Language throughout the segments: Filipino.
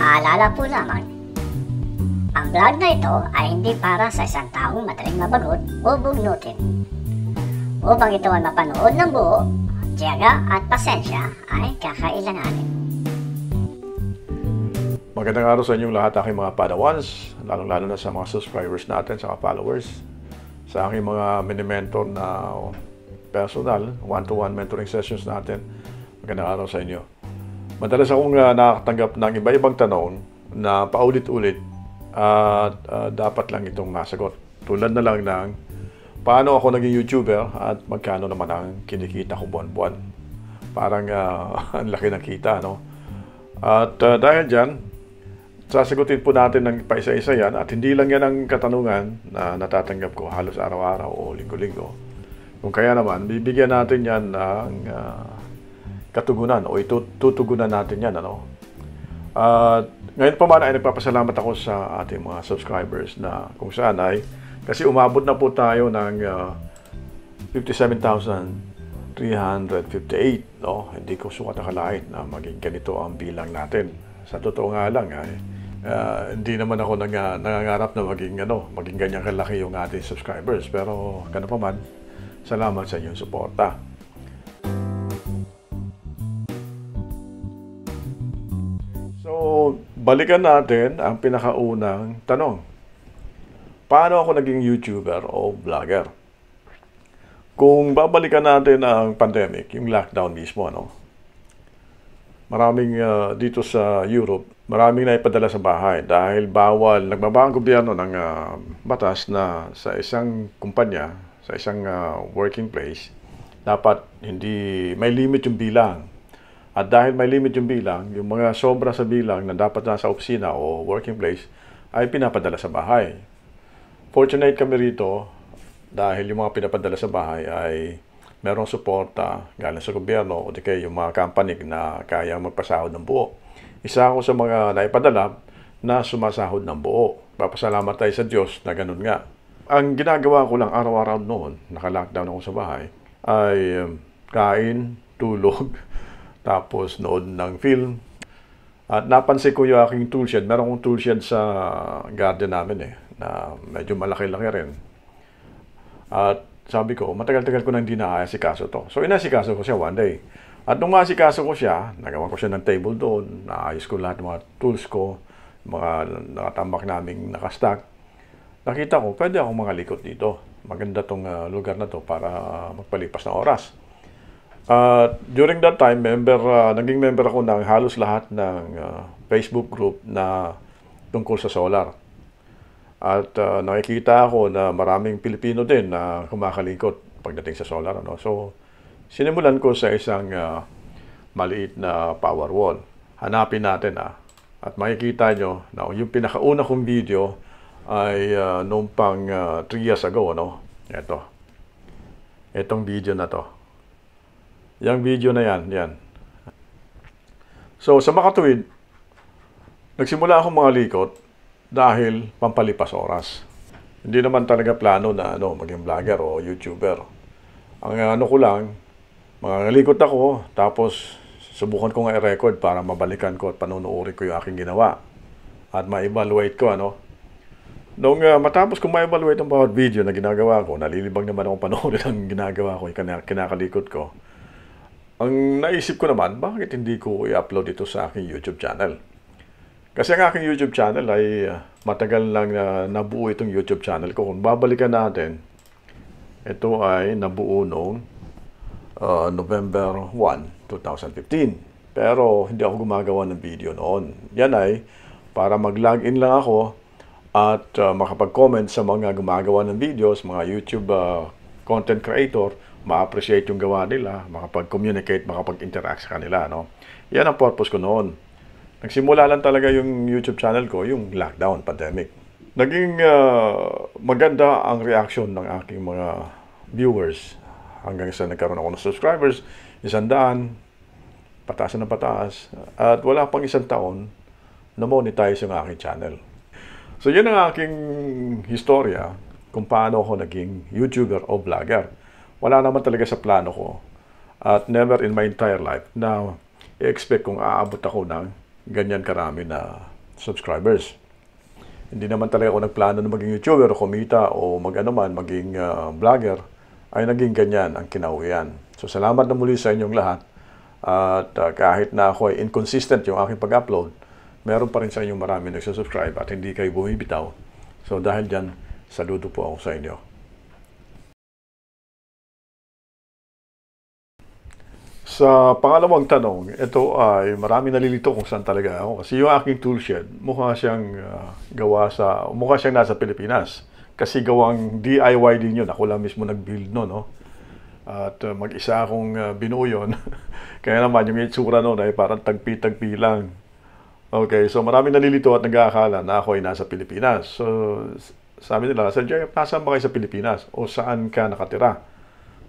Paalala po lamang, ang vlog na ito ay hindi para sa isang taong madaling mabagot o bugnutin. Upang ito ay mapanood ng buo, tiyaga at pasensya ay kakailanganin. Magandang araw sa inyong lahat, aking mga padawans, lalong-lalo na sa mga subscribers natin, sa mga followers, sa aking mga mini-mentor na personal, one-to-one mentoring sessions natin. Magandang araw sa inyo. Madalas akong nakatanggap ng iba-ibang tanong na paulit-ulit at dapat lang itong masagot. Tulad na lang ng paano ako naging YouTuber at magkano naman ang kinikita ko buwan-buwan. Parang ang laki ng kita, no? At dahil dyan, sasagutin po natin ng paisa-isa yan at hindi lang yan ang katanungan na natatanggap ko halos araw-araw o linggo-linggo. Kung kaya naman, bibigyan natin yan ng katugunan o itutugunan natin yan, ano? Ngayon pa man ay nagpapasalamat ako sa ating mga subscribers na kung saan ay kasi umabot na po tayo ng 57,358, no? Hindi ko sukat nakalain na maging ganito ang bilang natin. Sa totoo nga lang ay hindi naman ako nangangarap na maging ganyan kalaki yung ating subscribers, pero gano'n pa man, salamat sa inyong suporta. So, balikan natin ang pinakaunang tanong. Paano ako naging YouTuber o vlogger? Kung babalikan natin ang pandemic, yung lockdown mismo, ano? Maraming dito sa Europe, maraming naipadala sa bahay dahil nagbaba ang gobyerno ng batas na sa isang kumpanya, sa isang working place, dapat hindi may limit yung bilang. At dahil may limit yung bilang, yung mga sobra sa bilang na dapat nasa opisina o working place ay pinapadala sa bahay. Fortunate kami rito dahil yung mga pinapadala sa bahay ay merong suporta galing sa gobyerno o di kaya yung mga company na kaya magpasahod ng buo. Isa ako sa mga naipadala na sumasahod ng buo. Papasalamat tayo sa Diyos na ganun nga. Ang ginagawa ko lang araw-araw noon, naka-lockdown ako sa bahay, ay kain, tulog, tapos nood ng film. At napansin ko yung aking toolshed. Meron akong toolshed sa garden namin na medyo malaki-laki rin. At sabi ko, matagal-tagal ko na hindi naasikaso to. So inasikaso ko siya one day. At nung maasikaso ko siya, nagawa ko siya ng table doon, naayos ko lahat ng mga tools ko, mga nakatambak naming nakastack. Nakita ko, pwede akong mangalikot dito. Maganda tong lugar na to para magpalipas ng oras. During that time, naging member ako ng halos lahat ng Facebook group na tungkol sa solar. At nakikita ako na maraming Pilipino din na kumakalikot pagdating sa solar, ano? So, sinimulan ko sa isang maliit na power wall. Hanapin natin, at makikita nyo na yung pinakauna kong video ay noong pang 3 years ago, ano? Itong video na to. Yung video na yan. So, sa makatuwid, nagsimula akong mga likot dahil pampalipas oras. Hindi naman talaga plano na maging vlogger o YouTuber. Ang ko lang, mga likot ako, tapos subukan ko nga i-record para mabalikan ko at panunuuri ko yung aking ginawa. At ma-evaluate ko, Nung matapos kong ma-evaluate ang bawat video na ginagawa ko, nalilibang naman akong panoorin ang ginagawa ko, yung kinakalikot ko. Ang naisip ko naman, bakit hindi ko i-upload ito sa aking YouTube channel? Kasi ang aking YouTube channel ay matagal lang nabuo itong YouTube channel ko. Kung babalikan natin, ito ay nabuo noong November 1, 2015. Pero hindi ako gumagawa ng video noon. Yan ay para mag-login lang ako at makapag-comment sa mga gumagawa ng videos, mga YouTube content creator, ma-appreciate yung gawa nila, makapag-communicate, makapag-interact sa kanila, Yan ang purpose ko noon. Nagsimula lang talaga yung YouTube channel ko, yung lockdown, pandemic. Naging maganda ang reaction ng aking mga viewers. Hanggang sa nagkaroon ako ng subscribers, 100, pataas na pataas. At wala pang 1 taon, na-monetize yung aking channel. So yun ang aking historia kung paano ako naging YouTuber o vlogger. Wala naman talaga sa plano ko at never in my entire life na i-expect kung aabot ako ng ganyan karami na subscribers. Hindi naman talaga ako nagplano na maging YouTuber o kumita o maging vlogger, ay naging ganyan ang kinauwian. So salamat na muli sa inyong lahat. At kahit na ako ay inconsistent yung aking pag-upload, meron pa rin sa inyong marami nagsusubscribe at hindi kayo bumibitaw. So dahil dyan, saludo po ako sa inyo. Sa pangalawang tanong, ito ay marami nalilito kung saan talaga ako. Kasi yung aking toolshed, mukha siyang nasa Pilipinas. Kasi gawang DIY din yun. Ako lang mismo nag-build no. At mag-isa akong binuo yun. Kaya naman yung itsura noon ay parang tagpi-tagpi lang. Okay, so marami nalilito at nag-aakala na ako ay nasa Pilipinas. So sabi nila, Sir Jeff, nasaan ba kayo sa Pilipinas? O saan ka nakatira?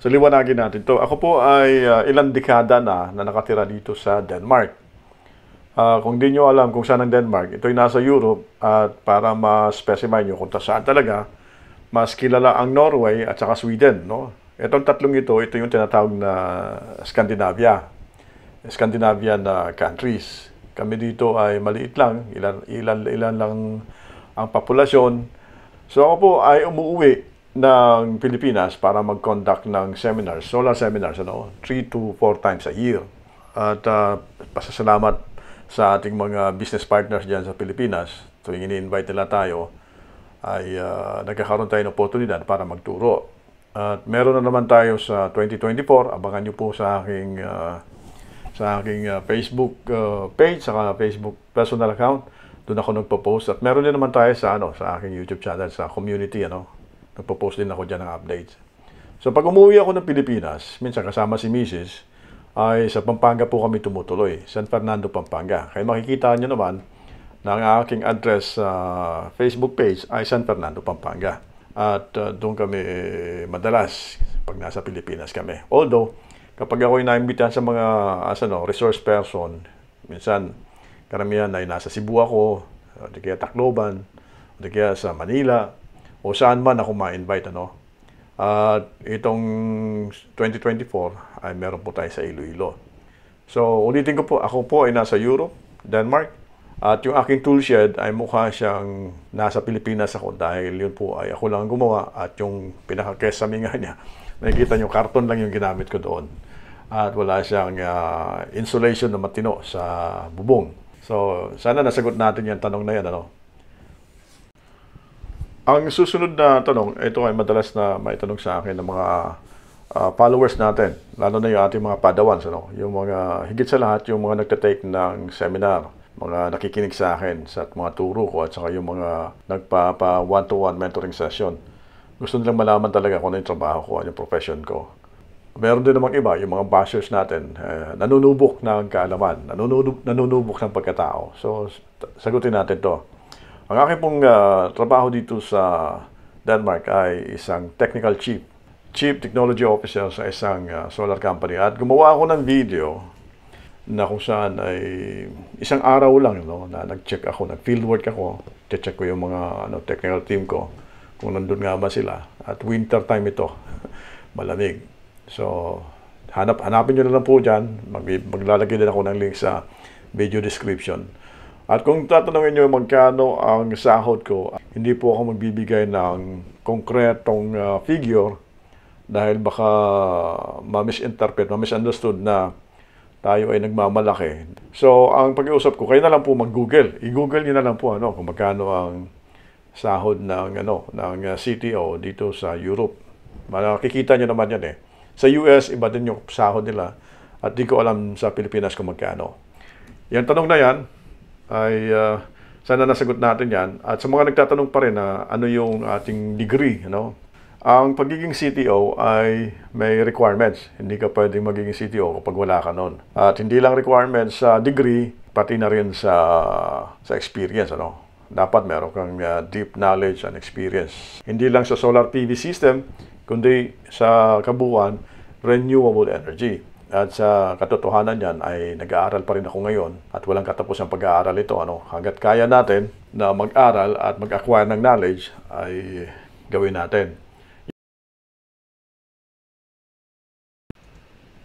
So, liwanagin natin to. Ako po ay ilang dekada na nakatira dito sa Denmark. Kung di nyo alam kung saan ang Denmark, ito ay nasa Europe at para ma-specify nyo kung saan talaga, mas kilala ang Norway at saka Sweden. No? Itong tatlong ito yung tinatawag na Scandinavian countries. Kami dito ay maliit lang, ilan lang ang populasyon. So, ako po ay umuwi ng Pilipinas para mag-conduct ng seminars, solar seminars, 3 to 4 times a year. At pasasalamat sa ating mga business partners dyan sa Pilipinas. Tuwing ini-invite nila tayo, ay nagkakaroon tayo ng oportunidad para magturo. At meron na naman tayo sa 2024, abangan nyo po sa aking Facebook page, saka Facebook personal account. Doon ako nagpo-post. At meron din naman tayo sa aking YouTube channel, sa community, nagpo-post din ako dyan ng updates. So pag umuwi ako ng Pilipinas, minsan kasama si Mrs., ay sa Pampanga po kami tumutuloy. San Fernando, Pampanga. Kaya makikita nyo naman na ang aking address sa Facebook page ay San Fernando, Pampanga. At doon kami madalas pag nasa Pilipinas kami. Although, kapag ako ay naimbitahan sa mga resource person, minsan karamihan ay nasa Cebu ako, o di kaya Tacloban, o di kaya sa Manila, o saan man ako ma-invite, At itong 2024 ay meron po tayo sa Iloilo. So, ulitin ko po, ako po ay nasa Europe, Denmark, at yung aking toolshed ay mukha siyang nasa Pilipinas ako dahil yun po ay ako lang gumawa at yung pinaka-kesame nga niya, nakikita nyo, karton lang yung ginamit ko doon. At wala siyang insulation na matino sa bubong. So, sana nasagot natin yung tanong na yan, Ang susunod na tanong, ito ay madalas na maitanong sa akin ng mga followers natin, lalo na yung ating mga padawans, yung mga, higit sa lahat, yung mga nagtatake ng seminar, mga nakikinig sa akin sa mga turo ko at saka yung mga nagpa one-to-one mentoring session. Gusto nilang malaman talaga kung ano yung trabaho ko, ano yung profession ko. Meron din namang iba, yung mga bashers natin, nanunubok ng kaalaman, nanunubok ng pagkatao. So, sagutin natin to. Ang aking pong trabaho dito sa Denmark ay isang technical chief technology officer sa isang solar company. At gumawa ako ng video na kung saan ay isang araw lang na nag-check ako, nag-fieldwork ako, check ko yung mga technical team ko kung nandun nga ba sila. At winter time ito, malamig. So, hanapin nyo na lang po dyan. Maglalagay din ako ng link sa video description. At kung tatanungin nyo magkano ang sahod ko, hindi po ako magbibigay ng konkretong figure dahil baka ma-misunderstood na tayo ay nagmamalaki. So, ang pag-iusap ko, kayo na lang po mag-Google. I-Google nyo na lang po kung magkano ang sahod ng CTO dito sa Europe. Makikita nyo naman yan Sa US, iba din yung sahod nila. At di ko alam sa Pilipinas kung magkano. Yung tanong na yan, ay sana nasagot natin yan. At sa mga nagtatanong pa rin na ano yung ating degree, ang pagiging CTO ay may requirements. Hindi ka pwedeng magiging CTO kapag wala ka nun. At hindi lang requirements sa degree, pati na rin sa experience. Dapat meron kang deep knowledge and experience. Hindi lang sa solar PV system, kundi sa kabuuan, renewable energy. At sa katotohanan yan ay nag-aaral pa rin ako ngayon at walang katapusang pag-aaral ito. Hanggat kaya natin na mag-aral at mag-acquire ng knowledge ay gawin natin.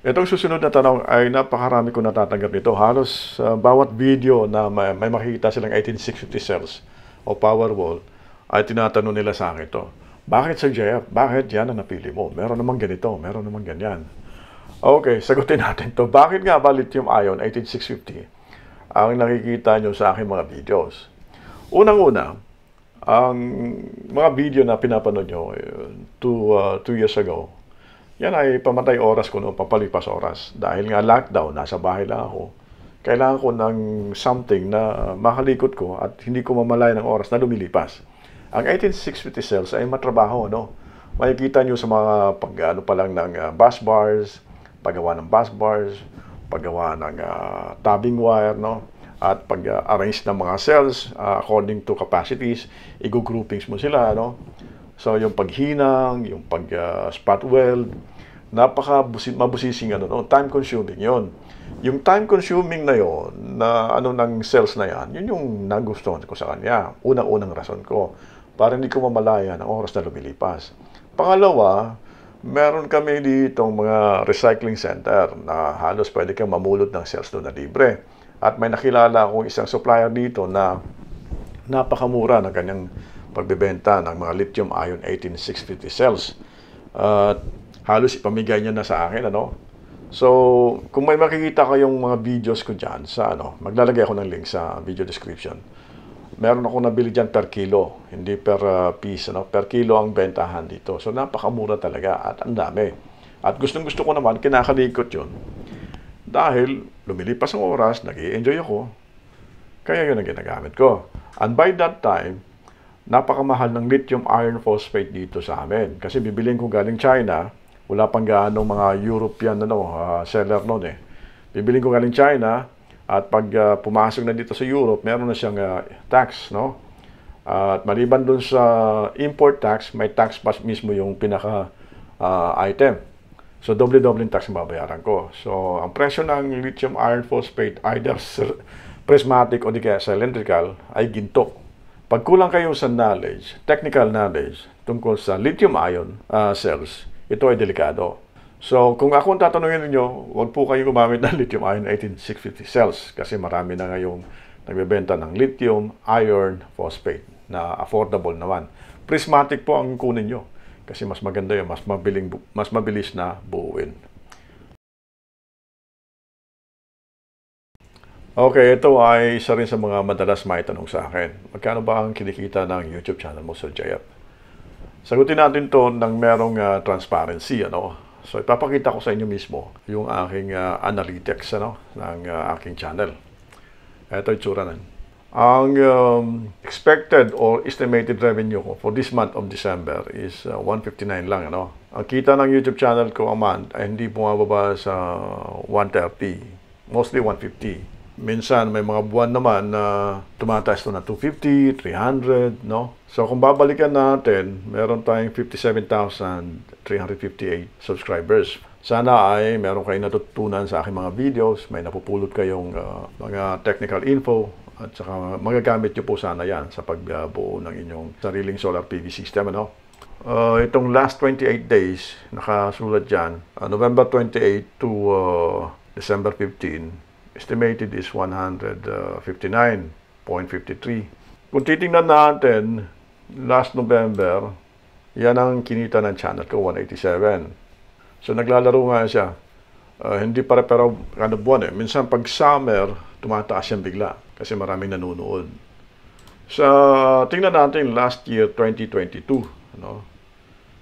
Itong susunod na tanong ay napakarami ko natatanggap nito. Halos bawat video na may makikita silang 18650 cells o Powerwall ay tinatanong nila sa akin ito. Bakit sa JF? Bakit yan ang napili mo? Meron naman ganito, meron naman ganyan. Okay, sagutin natin to. Bakit nga ba lithium ion 18650 ang nakikita nyo sa aking mga videos? Unang-una, ang mga video na pinapanood nyo 2 years ago, yan ay pamatay oras ko noon, papalipas oras. Dahil nga lockdown, nasa bahay lang ako. Kailangan ko ng something na makalikot ko at hindi ko mamalay ng oras na lumilipas. Ang 18650 cells ay matrabaho, no? Makikita nyo sa mga pag-ano pa lang ng bus bars, paggawa ng bus bars, paggawa ng tabbing wire, no? At pag-arrange ng mga cells according to capacities, i-groupings mo sila, no? So, yung paghinang, yung pag-spot weld, mabusising time consuming yon. Yung time consuming na yon, na ng cells na yan, yun yung nagustuhan ko sa kanya. Unang-unang rason ko, para hindi ko mamalaya ng oras na lumilipas. Pangalawa, meron kami ditong mga recycling center na halos pwede kang mamulot ng cells doon na libre. At may nakilala akong isang supplier dito na napakamura ng kanyang pagbebenta ng mga lithium ion 18650 cells. Halos ipamigay niya na sa akin, ano? So, kung may makikita kayong mga videos ko dyan sa maglalagay ako ng link sa video description. Meron ako nabili dyan per kilo, hindi per piece, per kilo ang bentahan dito. So, napakamura talaga at ang dami. At gustong-gusto ko naman, kinakalikot yun. Dahil lumilipas ang oras, nag-i-enjoy ako, kaya yun ang ginagamit ko. And by that time, napakamahal ng lithium iron phosphate dito sa amin. Kasi bibiliin ko galing China, wala pang gaano mga European seller noon eh. Bibiliin ko galing China, at pag pumasok na dito sa Europe, meron na siyang tax, no? At maliban dun sa import tax, may tax pa mismo yung pinaka item. So, doble-doble tax ang babayaran ko. So, ang presyo ng lithium iron phosphate, either prismatic o di kaya cylindrical, ay ginto. Pag kulang kayo sa knowledge, technical knowledge, tungkol sa lithium ion cells, ito ay delikado. So, kung ako ang tatanungin ninyo, huwag po kayo gumamit ng lithium ion 18650 cells kasi marami na ngayong nagbebenta ng lithium iron phosphate na affordable naman. Prismatic po ang kunin nyo kasi mas maganda yun, mas mabilis na buuin. Okay, ito ay isa rin sa mga madalas may tanong sa akin. Magkano ba ang kinikita ng YouTube channel mo, Sir JF? Sagutin natin to ng merong transparency, So, ipapakita ko sa inyo mismo yung aking analytics, ng aking channel. Ito yung tsura nan. Ang expected or estimated revenue ko for this month of December is 159 lang, Ang kita ng YouTube channel ko a month ay hindi bumababa sa 130, mostly 150. Minsan, may mga buwan naman na tumataas to na 250, 300, So, kung babalikan natin, meron tayong 57,358 subscribers. Sana ay meron kayong natutunan sa aking mga videos, may napupulot kayong mga technical info, at saka magagamit nyo po sana yan sa pagbuo ng inyong sariling solar PV system, Itong last 28 days, nakasulat dyan, November 28 to December 15, estimated is 159.53. Kung titingnan natin, last November, yan ang kinita ng channel ko, 187. So, naglalaro nga siya. Hindi pare-pero kada buwan eh. Minsan, pag summer, tumataas yan bigla kasi maraming nanonood. Sa tingnan natin last year, 2022.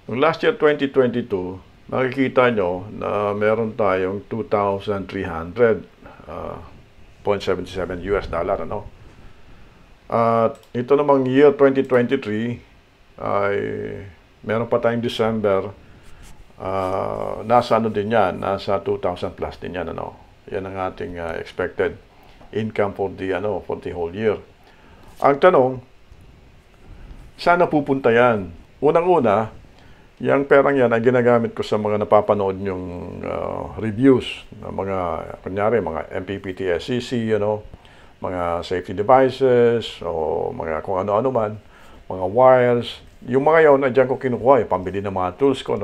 Yung last year, 2022, makikita nyo na meron tayong 2,300.77 US dollar, At ito namang year 2023 ay meron pa tayong December, nasa din yan, nasa 2,000 plus din yan, Yan ang ating expected income for the whole year. Ang tanong, saan napupunta yan? Unang-una, yung perang yan ay ginagamit ko sa mga napapanood yung reviews ng mga, kunyari, mga MPPT SCC, mga safety devices, o mga kung ano-ano man, mga wires. Yung mga yun, dyan ko kinukuha, pambili ng mga tools ko,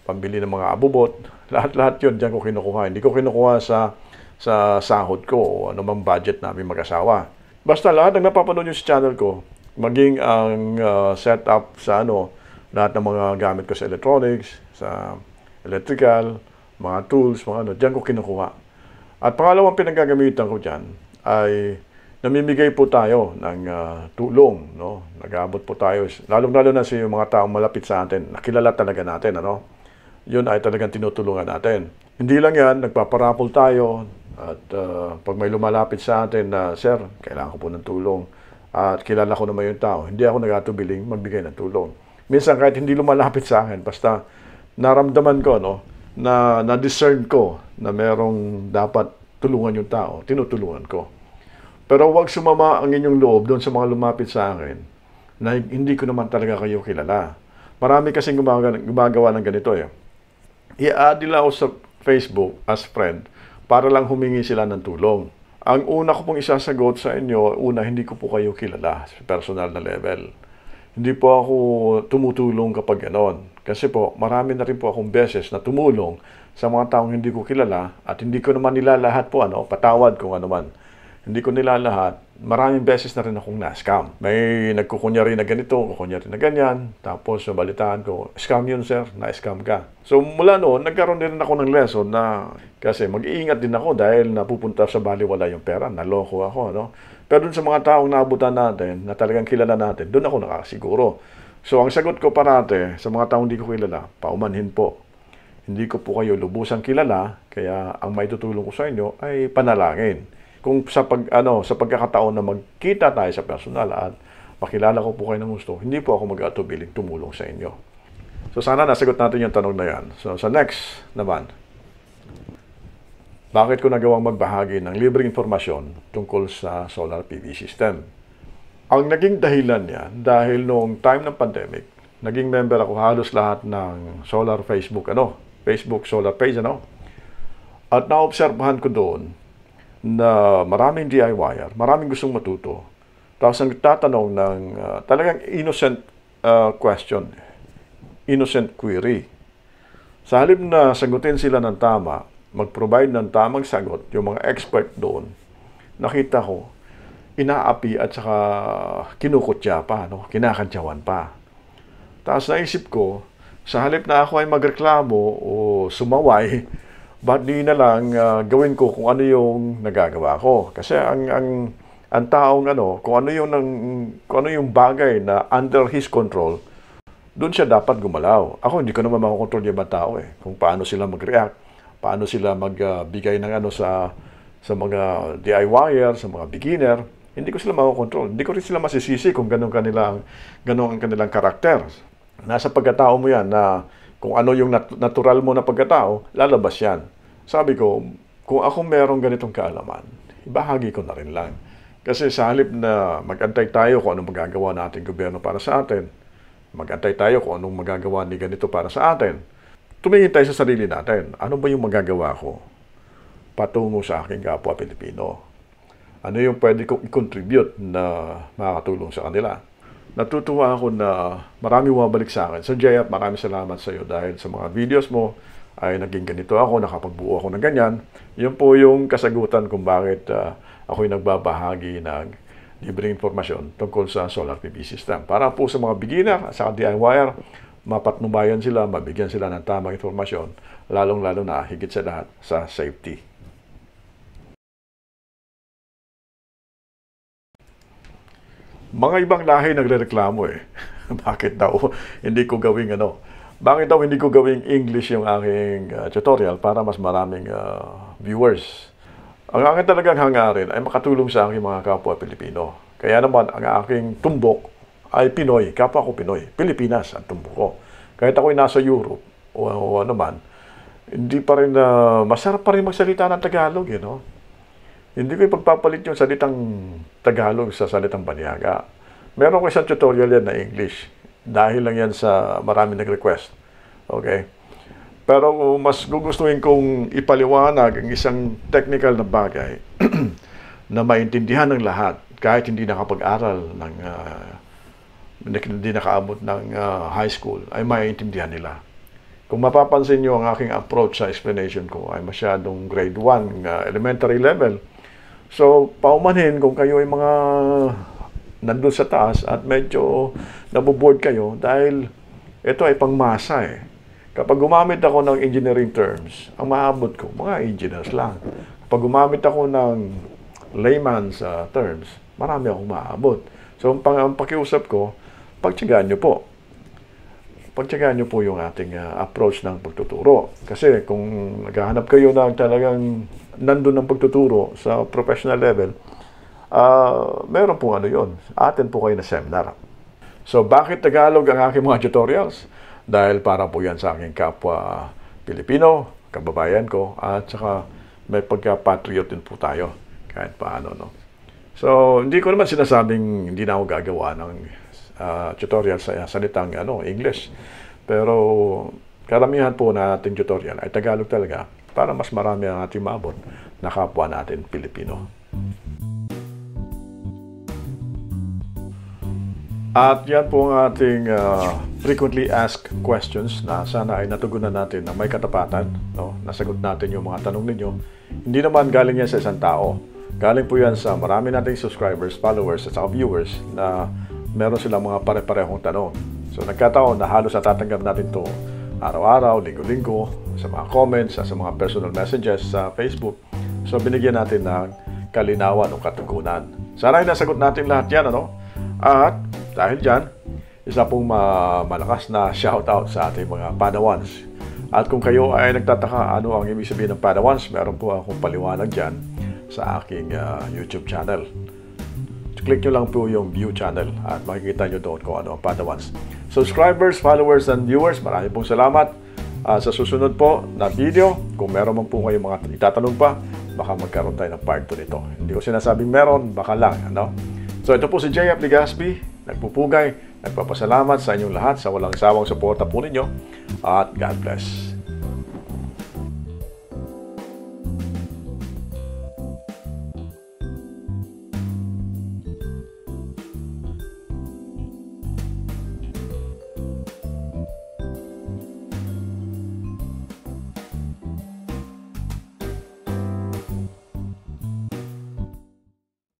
pambili ng mga abubot, lahat-lahat yun diyan ko kinukuha. Hindi ko kinukuha sa sahod ko o anumang budget namin mag-asawa. Basta lahat ng napapanood nyo sa channel ko, maging ang setup sa lahat ng mga gamit ko sa electronics, sa electrical, mga tools, mga diyan ko kinukuha. At pangalawang pinagagamitan ko diyan ay namimigay po tayo ng tulong, no? Nag-aabot po tayo, lalong-lalo na sa mga taong malapit sa atin, nakilala talaga natin, Yun ay talagang tinutulungan natin. Hindi lang yan, nagpaparapol tayo, at pag may lumalapit sa atin na, Sir, kailangan ko po ng tulong, at kilala ko naman yung tao, hindi ako nag-atubiling magbigay ng tulong. Minsan kahit hindi lumalapit sa akin, basta naramdaman ko, na-discern ko na merong dapat tulungan yung tao, tinutulungan ko. Pero huwag sumama ang inyong loob doon sa mga lumapit sa akin na hindi ko naman talaga kayo kilala. Marami kasing gumagawa ng ganito eh. I-add nila ako sa Facebook as friend para lang humingi sila ng tulong. Ang una ko pong isasagot sa inyo, hindi ko po kayo kilala sa personal na level. Hindi po ako tumutulong kapag ganon. Kasi po, marami na rin po akong beses na tumulong sa mga taong hindi ko kilala at hindi ko naman nila lahat po, patawad kung ano man. Hindi ko nila lahat. Maraming beses na rin akong na-scam. May nagkukunyari na ganito, kukunyari na ganyan. Tapos, nabalitaan ko, scam yun sir, na-scam ka. So, mula noon, nagkaroon din ako ng lesson na kasi mag-iingat din ako dahil napupunta sa baliwala yung pera, naloko ako, Pero dun sa mga taong naabutan natin, na talagang kilala natin, dun ako nakasiguro. So, ang sagot ko parate sa mga taong hindi ko kilala, paumanhin po. Hindi ko po kayo lubusang kilala, kaya ang maitutulong ko sa inyo ay panalangin. Kung sa pagkakataon na magkita tayo sa personal at makilala ko po kayo ng gusto, hindi po ako mag-atubiling tumulong sa inyo. So sana nasagot natin yung tanong na yan. So sa next naman, bakit ko nagawang magbahagi ng libreng informasyon tungkol sa solar PV system? Ang naging dahilan yan, dahil noong time ng pandemic, naging member ako halos lahat ng solar Facebook solar page, At naobserbahan ko doon, na maraming DIYer, maraming gustong matuto. Tapos ang tatanong ng talagang innocent question, innocent query. Sa halip na sagutin sila ng tama, mag-provide ng tamang sagot, yung mga expert doon, nakita ko, inaapi at saka kinukutya pa, kinakantyawan pa. Tapos naisip ko, sa halip na ako ay magreklamo o sumaway, ba't di na lang gawin ko kung ano yung nagagawa ko? Kasi ang taong kung ano yung bagay na under his control, doon siya dapat gumalaw. Ako hindi ko naman makokontrol yung mga tao eh. Kung paano sila mag-react, paano sila magbigay ng sa mga DIYer, sa mga beginner, hindi ko sila makokontrol. Hindi ko rin sila masisisi kung ganun ang kanilang karakter. Nasa pagkatao mo yan na kung ano yung natural mo na pagkatao, lalabas yan. Sabi ko, kung ako merong ganitong kaalaman, ibahagi ko na rin lang. Kasi sa halip na mag-antay tayo kung anong magagawa natin gobyerno para sa atin, mag-antay tayo kung anong magagawa ni ganito para sa atin, tumingin tayo sa sarili natin. Ano ba yung magagawa ko patungo sa aking kapwa Pilipino? Ano yung pwede kong i-contribute na makakatulong sa kanila? Natutuwa ako na marami bumabalik sa akin. So Jayap, maraming salamat sa iyo dahil sa mga videos mo ay naging ganito ako, nakapagbuo ako ng ganyan. Yun po yung kasagutan kung bakit ako'y nagbabahagi ng libreng informasyon tungkol sa solar PV system. Para po sa mga beginner at sa DIYer, mapatnubayan sila, mabigyan sila ng tamang informasyon, lalong-lalo na higit sa lahat sa safety. Mga ibang lahi nagrereklamo eh. Bakit daw hindi ko gawing Bakit daw hindi ko gawing English yung aking tutorial para mas maraming viewers? Ang akin talagang hangarin ay makatulong sa aking mga kapwa Pilipino. Kaya naman ang aking tumbok ay Pinoy, kapwa ko Pinoy. Pilipinas ang tumbok ko. Kahit ako'y nasa Europe o ano man, hindi pa rin masarap pa rin magsalita ng Tagalog, Hindi ko ipagpapalit yung salitang Tagalog sa salitang Banyaga. Meron ko isang tutorial yan na English. Dahil lang yan sa marami nag-request. Okay? Pero mas gugustuhin kong ipaliwanag ang isang technical na bagay na maintindihan ng lahat kahit hindi nakapag-aral hindi nakaabot ng high school ay maintindihan nila. kung mapapansin nyo ang aking approach sa explanation ko ay masyadong grade 1, elementary level. So, paumanhin kung kayo ay mga nandun sa taas at medyo naboboard kayo dahil ito ay pangmasa eh. Kapag gumamit ako ng engineering terms, ang maabot ko, mga engineers lang. Kapag gumamit ako ng layman's terms, marami akong maabot. So, ang pakiusap ko, pagtiyagaan nyo po. Pagtiyagaan nyo po yung ating approach ng pagtuturo. Kasi kung naghahanap kayo ng talagang nandun ng pagtuturo sa professional level, meron pong ano yun. Atin po kayo na seminar. So, bakit Tagalog ang aking mga tutorials? Dahil para po yan sa aking kapwa Pilipino, kababayan ko, at saka may pagka-patriot din po tayo kahit paano, no? So, hindi ko naman sinasabing hindi na ako gagawa ng tutorial sa salitang English. Pero karamihan po na ating tutorial ay Tagalog talaga para mas marami ang ating maabot na kapwa natin Pilipino. At yan po ang ating frequently asked questions na sana ay natugunan natin na may katapatan, no? Nasagot natin yung mga tanong ninyo. Hindi naman galing yan sa isang tao. Galing po yan sa marami nating subscribers, followers, at viewers na meron silang mga pare-parehong tanong. So, nagkataon na halos natatanggap natin to araw-araw, linggo-linggo, sa mga comments, sa mga personal messages sa Facebook. So, binigyan natin ng kalinawan o katugunan. Sana ay nasagot natin lahat yan, ano? At dahil dyan, isa pong malakas na shoutout sa ating mga Padawans. At kung kayo ay nagtataka ano ang ibig sabihin ng Padawans, meron po akong paliwanag dyan sa aking YouTube channel. Click nyo lang po yung view channel at makikita nyo doon kung ano ang Padawans. Subscribers, followers, and viewers, marami pong salamat. Sa susunod po na video, kung meron man po kayong mga itatanong pa, baka magkaroon tayo ng part 2 nito. Hindi ko sinasabing meron, baka lang. Ano? So ito po si JF Legaspi, nagpupugay, nagpapasalamat sa inyong lahat sa walang sawang suporta po ninyo, at God bless.